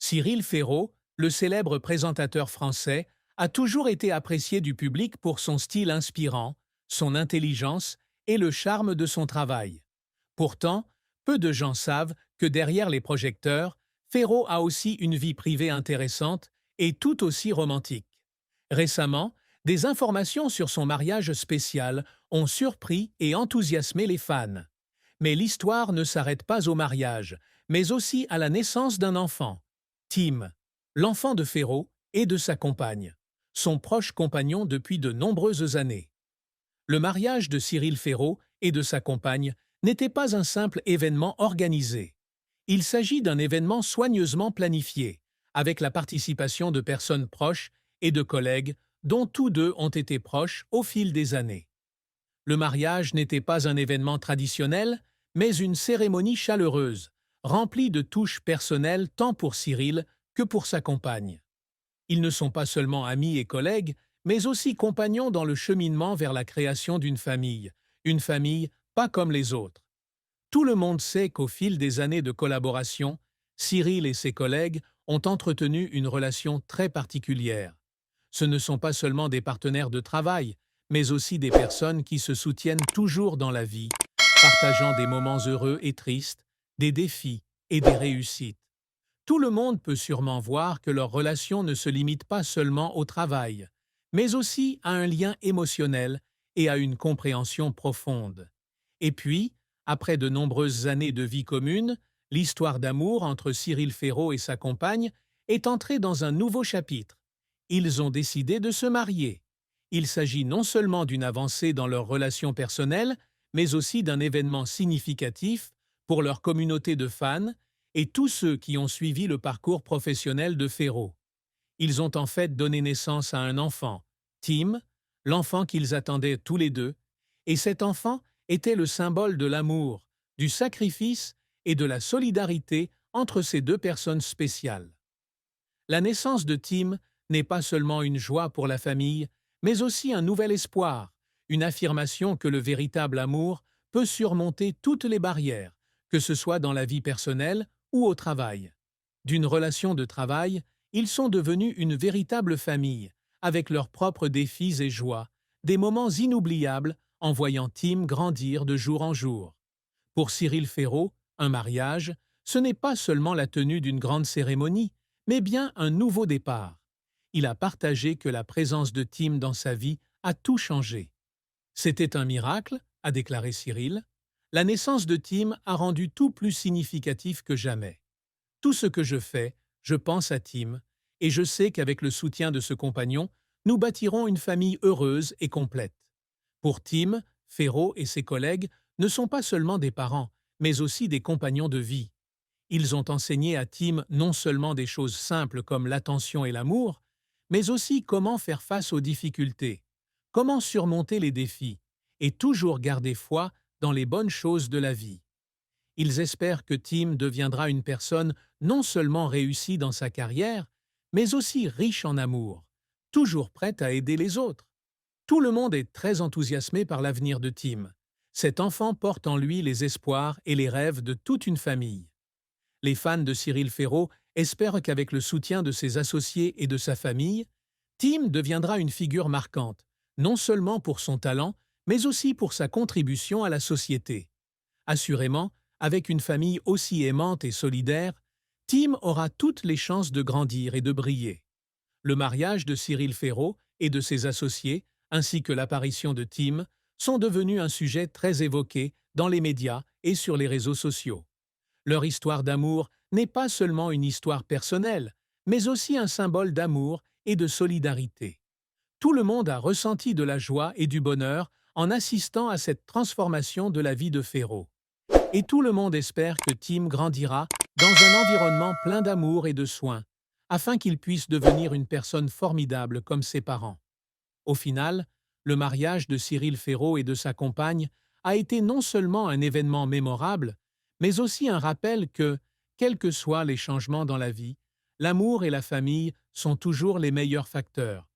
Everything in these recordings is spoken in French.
Cyril Ferraud, le célèbre présentateur français, a toujours été apprécié du public pour son style inspirant, son intelligence et le charme de son travail. Pourtant, peu de gens savent que derrière les projecteurs, Ferraud a aussi une vie privée intéressante et tout aussi romantique. Récemment, des informations sur son mariage spécial ont surpris et enthousiasmé les fans. Mais l'histoire ne s'arrête pas au mariage, mais aussi à la naissance d'un enfant. Tim, l'enfant de Ferraud et de sa compagne, son proche compagnon depuis de nombreuses années. Le mariage de Cyril Ferraud et de sa compagne n'était pas un simple événement organisé. Il s'agit d'un événement soigneusement planifié, avec la participation de personnes proches et de collègues dont tous deux ont été proches au fil des années. Le mariage n'était pas un événement traditionnel, mais une cérémonie chaleureuse, remplie de touches personnelles tant pour Cyril que pour sa compagne. Ils ne sont pas seulement amis et collègues, mais aussi compagnons dans le cheminement vers la création une famille pas comme les autres. Tout le monde sait qu'au fil des années de collaboration, Cyril et ses collègues ont entretenu une relation très particulière. Ce ne sont pas seulement des partenaires de travail, mais aussi des personnes qui se soutiennent toujours dans la vie, partageant des moments heureux et tristes, des défis et des réussites. Tout le monde peut sûrement voir que leur relation ne se limite pas seulement au travail, mais aussi à un lien émotionnel et à une compréhension profonde. Et puis, après de nombreuses années de vie commune, l'histoire d'amour entre Cyril Ferraud et sa compagne est entrée dans un nouveau chapitre. Ils ont décidé de se marier. Il s'agit non seulement d'une avancée dans leur relation personnelle, mais aussi d'un événement significatif pour leur communauté de fans et tous ceux qui ont suivi le parcours professionnel de Ferraud. Ils ont en fait donné naissance à un enfant, Tim, l'enfant qu'ils attendaient tous les deux, et cet enfant était le symbole de l'amour, du sacrifice et de la solidarité entre ces deux personnes spéciales. La naissance de Tim n'est pas seulement une joie pour la famille, mais aussi un nouvel espoir, une affirmation que le véritable amour peut surmonter toutes les barrières, que ce soit dans la vie personnelle ou au travail. D'une relation de travail, ils sont devenus une véritable famille, avec leurs propres défis et joies, des moments inoubliables en voyant Tim grandir de jour en jour. Pour Cyril Ferraud, un mariage, ce n'est pas seulement la tenue d'une grande cérémonie, mais bien un nouveau départ. Il a partagé que la présence de Tim dans sa vie a tout changé. C'était un miracle, a déclaré Cyril. La naissance de Tim a rendu tout plus significatif que jamais. Tout ce que je fais, je pense à Tim, et je sais qu'avec le soutien de ce compagnon, nous bâtirons une famille heureuse et complète. Pour Tim, Ferraud et ses collègues ne sont pas seulement des parents, mais aussi des compagnons de vie. Ils ont enseigné à Tim non seulement des choses simples comme l'attention et l'amour, mais aussi comment faire face aux difficultés, comment surmonter les défis, et toujours garder foi dans les bonnes choses de la vie. Ils espèrent que Tim deviendra une personne non seulement réussie dans sa carrière, mais aussi riche en amour, toujours prête à aider les autres. Tout le monde est très enthousiasmé par l'avenir de Tim. Cet enfant porte en lui les espoirs et les rêves de toute une famille. Les fans de Cyril Ferraud espèrent qu'avec le soutien de ses associés et de sa famille, Tim deviendra une figure marquante, non seulement pour son talent, mais aussi pour sa contribution à la société. Assurément, avec une famille aussi aimante et solidaire, Tim aura toutes les chances de grandir et de briller. Le mariage de Cyril Ferraud et de ses associés, ainsi que l'apparition de Tim, sont devenus un sujet très évoqué dans les médias et sur les réseaux sociaux. Leur histoire d'amour n'est pas seulement une histoire personnelle, mais aussi un symbole d'amour et de solidarité. Tout le monde a ressenti de la joie et du bonheur en assistant à cette transformation de la vie de Ferraud. Et tout le monde espère que Tim grandira dans un environnement plein d'amour et de soins, afin qu'il puisse devenir une personne formidable comme ses parents. Au final, le mariage de Cyril Ferraud et de sa compagne a été non seulement un événement mémorable, mais aussi un rappel que, quels que soient les changements dans la vie, l'amour et la famille sont toujours les meilleurs facteurs.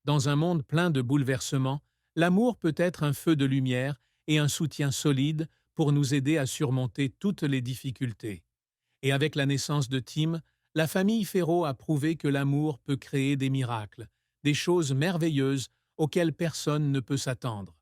Dans un monde plein de bouleversements, l'amour peut être un feu de lumière et un soutien solide pour nous aider à surmonter toutes les difficultés. Et avec la naissance de Tim, La famille Ferraud a prouvé que l'amour peut créer des miracles, des choses merveilleuses auxquelles personne ne peut s'attendre.